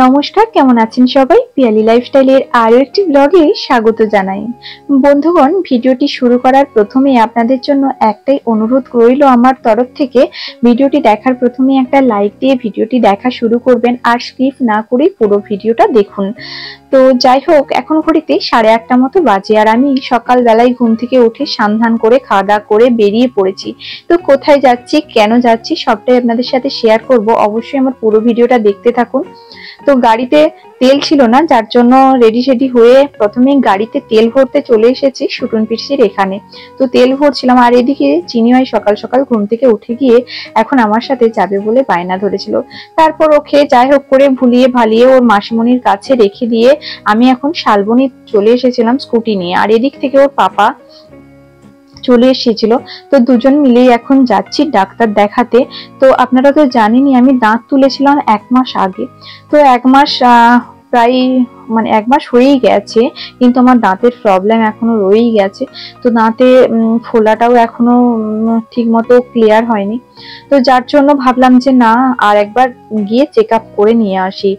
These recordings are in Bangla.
নমস্কার, কেমন আছেন সবাই? পিয়ালি লাইফস্টাইলের আরো একটি ব্লগে স্বাগত জানাই। বন্ধুগণ, ভিডিওটি শুরু করার প্রথমে আপনাদের জন্য একটাই অনুরোধ রইল আমার তরফ থেকে। ভিডিওটি দেখার প্রথমে একটা লাইক দিয়ে ভিডিওটি দেখা শুরু করবেন আর স্কিপ না করে পুরো ভিডিওটা দেখুন। তো যাই হোক, এখন ঘড়িতে 8:30 মতো বাজে আর আমি সকালবেলায় ঘুম থেকে উঠে স্নান করে খাওয়া দাওয়া করে বেরিয়ে পড়েছি। তো কোথায় যাচ্ছি, কেন যাচ্ছি সবটাই আপনাদের সাথে শেয়ার করব। অবশ্যই আমার পুরো ভিডিওটা দেখতে থাকুন। তো গাড়িতে তেল ছিল না, যার জন্য রেডি হয়ে প্রথমে গাড়িতে তেল ভরতে চলে এসেছি সুটন পিসির এখানে। তো তেল ভরছিলাম আর এদিকে চিনিমাই সকাল সকাল ঘুম থেকে উঠে গিয়ে এখন আমার সাথে যাবে বলে বায়না ধরেছিল। তারপর ওকে যাই হোক করে ভুলিয়ে ভালিয়ে ওর মাসিমণির কাছে রেখে দিয়ে আমি এখন শালবনী চলে এসেছিলাম স্কুটি নিয়ে, আর এদিক থেকে ওর পাপা চলে এসেছিল। তো দুজন মিলেই এখন যাচ্ছি ডাক্তার দেখাতে। তো আপনারা তো জানেনই আমি দাঁত তুলেছিলাম 1 মাস আগে। তো 1 মাস প্রায় মানে 1 মাস হয়েই গেছে, কিন্তু আমার দাঁতের প্রবলেম এখনো রয়েই গেছে। তো দাঁতে ফোলাটাও এখনো ঠিক মতো ক্লিয়ার হয়নি। তো যার জন্য ভাবলাম যে না, আর একবার গিয়ে চেক আপ করে নিয়ে আসি।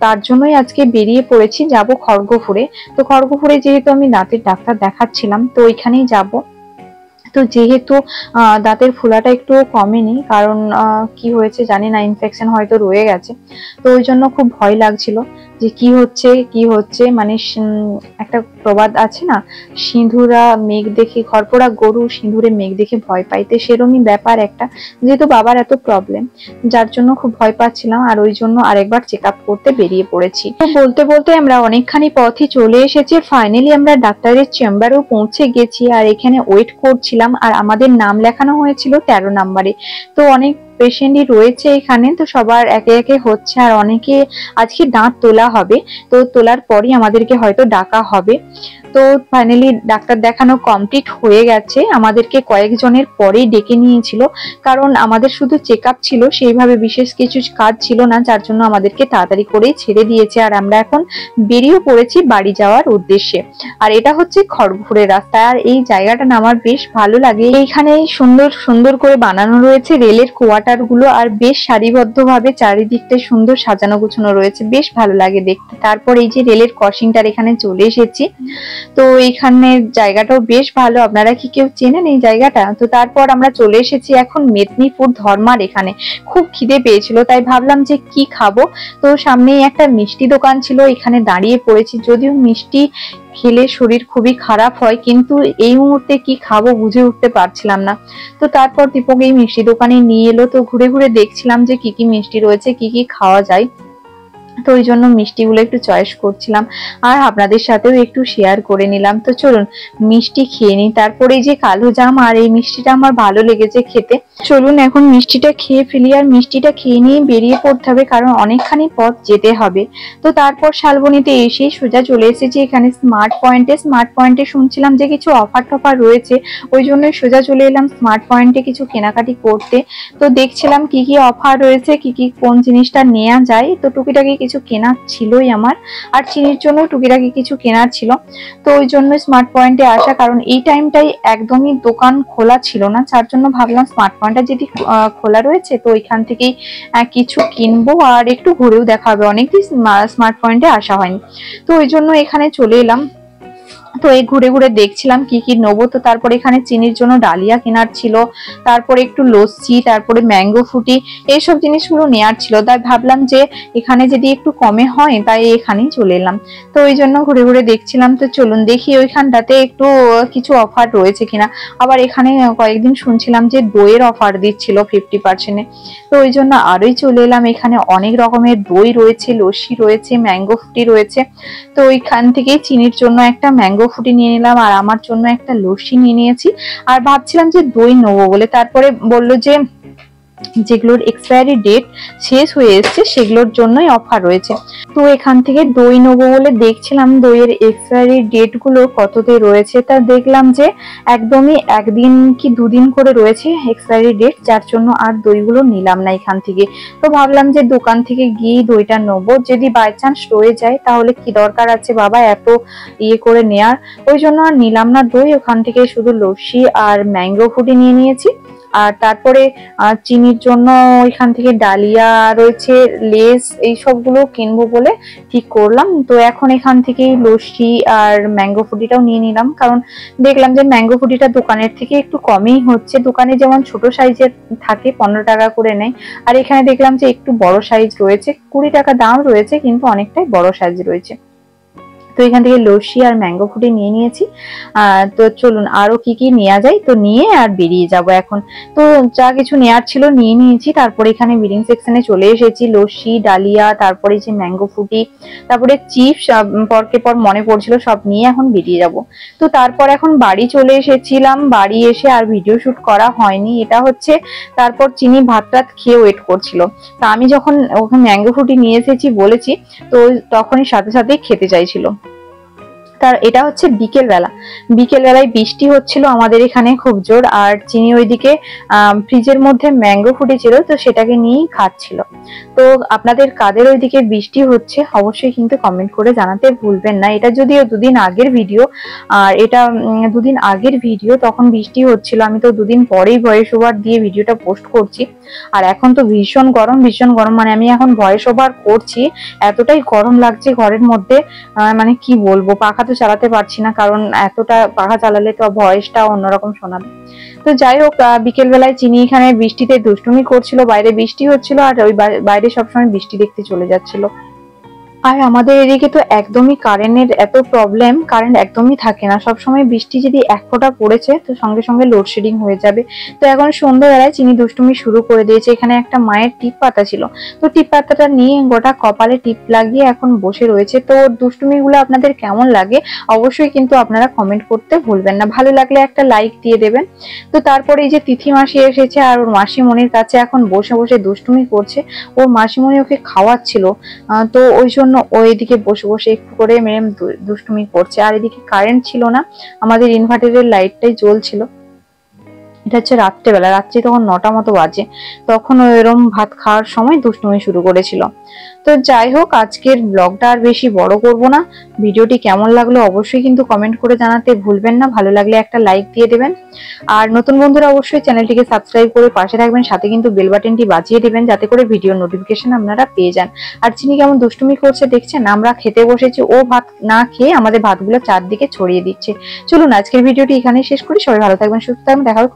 তার জন্যই আজকে বেরিয়ে পড়েছি, যাব খড়গপুরে। তো খড়গপুরে যেহেতু আমি দাঁতের ডাক্তার দেখাচ্ছিলাম, তো ওইখানেই যাব। তো যেহেতু দাঁতের ফোলাটা একটু কমেনি, কারণ কি হয়েছে জানি না, ইনফেকশন হয়তো রয়ে গেছে। তো ওই জন্য খুব ভয় লাগছিল যে কি হচ্ছে মানে একটা প্রবাদ আছে না, সিঁধুরা মেঘ দেখে, ঘরপোড়া গরু সিঁদুরে মেঘ দেখে ভয় পাইতে, সেরকমই ব্যাপার একটা। যেহেতু বাবার এত প্রবলেম, যার জন্য খুব ভয় পাচ্ছিলাম, আর ওই জন্য আরেকবার চেক আপ করতে বেরিয়ে পড়েছি। তো বলতে বলতে আমরা অনেকখানি পথই চলে এসেছি। ফাইনালি আমরা ডাক্তারের চেম্বারেও পৌঁছে গেছি আর এখানে ওয়েট করছিলাম। আর আমাদের নাম লেখানো হয়েছিল 13 নম্বরে। তো অনেক পেশেন্টই রয়েছে এখানে, তো সবার একে একে হচ্ছে, আর অনেকে আজকে দাঁত তোলা হবে। তো তোলার পরই আমাদেরকে হয়তো ডাকা হবে। তো ফাইনালি ডাক্তার দেখানো কমপ্লিট হয়ে গেছে। আমাদেরকে কয়েকজনের পরেই ডেকে নিয়েছিল, কারণ আমাদের শুধু চেক আপ ছিল, সেইভাবে বিশেষ কিছু কাজ ছিল না, যার জন্য আমাদেরকে তাড়াতাড়ি করেই ছেড়ে দিয়েছে। আর আমরা এখন বেরিয়ে পড়েছি বাড়ি যাওয়ার উদ্দেশ্যে। আর এটা হচ্ছে খড়গপুরের রাস্তা, আর এই জায়গাটা না আমার বেশ ভালো লাগে। এইখানে সুন্দর সুন্দর করে বানানো রয়েছে রেলের কোয়ার্টার গুলো, আর বেশ সারিবদ্ধ ভাবে চারিদিকটা সুন্দর সাজানো গুছানো রয়েছে, বেশ ভালো লাগে দেখতে। তারপর এই যে রেলের ক্রসিংটার এখানে চলে এসেছি। তো এইখানে জায়গাটাও বেশ ভালো, আপনারা কি কেউ চেনেন এই জায়গাটা? তো তারপর আমরা চলে এসেছি এখন মেদিনীপুর ধর্মার এখানে। খুব খিদে পেয়েছিল, তাই ভাবলাম যে কি খাবো। তো সামনেই একটা মিষ্টি দোকান ছিল, এখানে দাঁড়িয়ে পড়েছি। যদিও মিষ্টি খেলে শরীর খুবই খারাপ হয়, কিন্তু এই মুহূর্তে কি খাবো বুঝে উঠতে পারছিলাম না। তো তারপর দীপক এই মিষ্টি দোকানে নিয়ে এলো। তো ঘুরে ঘুরে দেখছিলাম যে কি কি মিষ্টি রয়েছে, কি কি খাওয়া যায়। তো ওই জন্য মিষ্টিগুলো একটু চয়েস করছিলাম আর আপনাদের সাথেও একটু শেয়ার করে নিলাম। তো চলুন মিষ্টি খেয়ে নিই। তারপরে এই যে কালো জাম, আর এই মিষ্টিটা আমার ভালো লেগেছে খেতে। চলুন এখন মিষ্টিটা খেয়ে ফেলি, আর মিষ্টিটা খেয়ে নিয়ে বেরিয়ে পড়তে হবে, কারণ অনেকখানি পথ যেতে হবে। তো তারপর শালবনীতে এসেই সোজা চলে এসেছি এখানে স্মার্ট পয়েন্টে শুনছিলাম যে কিছু অফার টফার রয়েছে, ওই জন্য সোজা চলে এলাম স্মার্ট পয়েন্টে কিছু কেনাকাটি করতে। তো দেখছিলাম কি কি অফার রয়েছে, কি কি কোন জিনিসটা নেওয়া যায়। তো টুকিটাকি কিছু কেনার ছিলই আমার, আর চিনির জন্য টুকিটাকি কিছু কেনার ছিল। তো ওই জন্য স্মার্ট পয়েন্টে আসা, কারণ এই টাইমটাই একদমই দোকান খোলা ছিল না, যার জন্য ভাবলাম স্মার্ট পয়েন্টটা যদি খোলা রয়েছে তো ওইখান থেকেই কিছু কিনবো আর একটু ঘুরেও দেখা হবে। অনেকদিন স্মার্ট পয়েন্টে আসা হয়নি, তো ওই জন্য এখানে চলে এলাম। তো এই ঘুরে ঘুরে দেখছিলাম কি কি নেবো। তো তারপরে এখানে চিনির জন্য ডালিয়া কেনার ছিল, তারপরে একটু লস্যি, তারপরে ম্যাঙ্গো ফুটি, এইসব জিনিসগুলো নেওয়ার ছিল। তাই ভাবলাম যে এখানে যদি একটু কমে হয়, তাই এখানেই চলে এলাম। তো ওই জন্য ঘুরে ঘুরে দেখছিলাম। তো চলুন দেখি ওইখানটাতে একটু কিছু অফার রয়েছে কিনা। আবার এখানে কয়েকদিন শুনছিলাম যে দইয়ের অফার দিচ্ছিল 50%-এ। তো ওই জন্য আরোই চলে এলাম। এখানে অনেক রকমের দই রয়েছে, লস্যি রয়েছে, ম্যাঙ্গো ফুটি রয়েছে। তো ওইখান থেকেই চিনির জন্য একটা ম্যাঙ্গো ফুটি নিয়ে নিলাম, আর আমার জন্য একটা লস্যি নিয়ে নিয়েছি। আর ভাবছিলাম যে দই নেবো বলে, তারপরে বললো যে যেগুলোর এক্সপায়ারি ডেট শেষ হয়ে এসছে সেগুলোর জন্যই অফার রয়েছে। তো এখান থেকে দই নেবো বলে দেখছিলাম দইয়ের এক্সপায়ারি ডেট গুলো কততে রয়েছে। তা দেখলাম যে একদমই 1 দিন কি 2 দিন করে রয়েছে এক্সপায়ারি ডেট, যার জন্য আর দইগুলো নিলাম না এখান থেকে। তো ভাবলাম যে দোকান থেকে গিয়ে দইটা নেবো, যদি বাই চান্স রয়ে যায় তাহলে কি দরকার আছে বাবা এত ইয়ে করে নেয়ার। ওই জন্য আর নিলাম না দই, ওখান থেকে শুধু লস্যি আর ম্যাঙ্গো ফুটি নিয়ে নিয়েছি। আর তারপরে চিনির জন্য এখান থেকে ডালিয়া রয়েছে, লেস, এই সবগুলো কিনবো বলে ঠিক করলাম। তো এখন এখান থেকে লস্যি আর ম্যাঙ্গো ফ্রুটিটাও নিয়ে নিলাম, কারণ দেখলাম যে ম্যাঙ্গো ফ্রুটিটা দোকানের থেকে একটু কমই হচ্ছে। দোকানে যেমন ছোট সাইজের থাকে 15 টাকা করে নেয়, আর এখানে দেখলাম যে একটু বড় সাইজ রয়েছে, 20 টাকা দাম রয়েছে, কিন্তু অনেকটাই বড় সাইজ রয়েছে। তো এখান থেকে লস্যি আর ম্যাঙ্গো ফ্রুটি নিয়ে নিয়েছি। তো চলুন আরো কি কি নেওয়া যায়, তো নিয়ে আর বেরিয়ে যাব এখন। তো যা কিছু নেওয়ার ছিল নিয়ে নিয়েছি। তারপরে এখানে বিলিং সেকশনে চলে এসেছি। লস্যি, ডালিয়া, তারপরে যে ম্যাঙ্গো ফ্রুটি, তারপরে চিপস পরকে পর মনে পড়ছিল সব নিয়ে এখন বেরিয়ে যাব। তো তারপর এখন বাড়ি চলে এসেছিলাম। বাড়ি এসে আর ভিডিও শুট করা হয়নি। এটা হচ্ছে তারপর চিনি ভাত টাত খেয়ে ওয়েট করছিল। তা আমি যখন ওখানে ম্যাঙ্গো ফ্রুটি নিয়ে এসেছি বলেছি, তো তখনই সাথে সাথেই খেতে চাইছিল। তার এটা হচ্ছে বিকেল বেলায় বৃষ্টি হচ্ছিল আমাদের এখানে খুব জোর, আর চিনি ওইদিকে ফ্রিজের মধ্যে ম্যাঙ্গো ফ্রুটি ছিল, তো সেটাকে নিয়েই খাচ্ছিল। তো আপনাদের কাদের ওইদিকে বৃষ্টি হচ্ছে অবশ্যই কিন্তু কমেন্ট করে জানাতে ভুলবেন না। এটা যদিও দুদিন আগের ভিডিও, আর এটা দুদিন আগের ভিডিও, তখন বৃষ্টি হচ্ছিল। আমি তো দুদিন পরেই ভয়েস ওভার দিয়ে ভিডিওটা পোস্ট করছি। আর এখন তো ভীষণ গরম, মানে আমি এখন ভয়েস ওভার করছি, এতটাই গরম লাগছে ঘরের মধ্যে, মানে কি বলবো, পাখা তো চালাতে পারছি না, কারণ এতটা পাখা চালালে তো ভয়েসটা অন্যরকম শোনাবে। তো যাই হোক, বিকেল বেলায় চিনি এখানে বৃষ্টিতে দুষ্টুমি করছিল, বাইরে বৃষ্টি হচ্ছিল, আর ওই বাইরে সবসময় বৃষ্টি দেখতে চলে যাচ্ছিল। আর আমাদের এদিকে তো একদমই কারেন্টের এত প্রবলেম, কারেন্ট একদমই থাকে না। সবসময় বৃষ্টি যদি এক ফোঁটা পড়েছে তো সঙ্গে সঙ্গে লোডশেডিং হয়ে যাবে। তো এখন সন্ধ্যাবেলায় চিনি দুষ্টুমি শুরু করে দিয়েছে। এখানে একটা মায়ের টিপ পাতা ছিল, তো টিপ পাতাটা নিয়ে গোটা কপালে টিপ লাগিয়ে এখন বসে রয়েছে। তো দুষ্টুমিগুলো আপনাদের কেমন লাগে অবশ্যই কিন্তু আপনারা কমেন্ট করতে ভুলবেন না। ভালো লাগলে একটা লাইক দিয়ে দেবেন। তো তারপরে এই যে তিথি মাসি এসেছে, আর ওর মাসিমণির কাছে এখন বসে বসে দুষ্টুমি করছে। ওর মাসিমণি ওকে খাওয়াচ্ছিল, তো ওই জন্য ও এদিকে বসে বসে একটু করে মেরে দুষ্টুমি করছে। আর এদিকে কারেন্ট ছিল না, আমাদের ইনভার্টারের লাইটটাই জ্বলছিল। এটা হচ্ছে রাত্রেবেলা, রাত্রি তখন 9টা মতো বাজে, তখন ও এরম ভাত খাওয়ার সময় দুষ্টুমি শুরু করেছিল। তো যাই হোক, আজকের ব্লগটা আর বেশি বড় করব না। ভিডিওটি কেমন লাগলো অবশ্যই কিন্তু কমেন্ট করে জানাতে ভুলবেন না। ভালো লাগলে একটা লাইক দিয়ে দেবেন, আর নতুন বন্ধুরা অবশ্যই চ্যানেলটিকে সাবস্ক্রাইব করে পাশে থাকবেন, সাথে কিন্তু বেল বাটনটি বাজিয়ে দিবেন, যাতে করে ভিডিওর নোটিফিকেশন আপনারা পেয়ে যান। আর চিনি কেমন দুষ্টুমি করছে দেখছেন, আমরা খেতে বসেছি, ও ভাত না খেয়ে আমাদের ভাতগুলো চারদিকে ছড়িয়ে দিচ্ছে। চলুন আজকের ভিডিওটি এখানেই শেষ করি। সবাই ভালো থাকবেন, সুস্থ থাকবেন, দেখা হবে।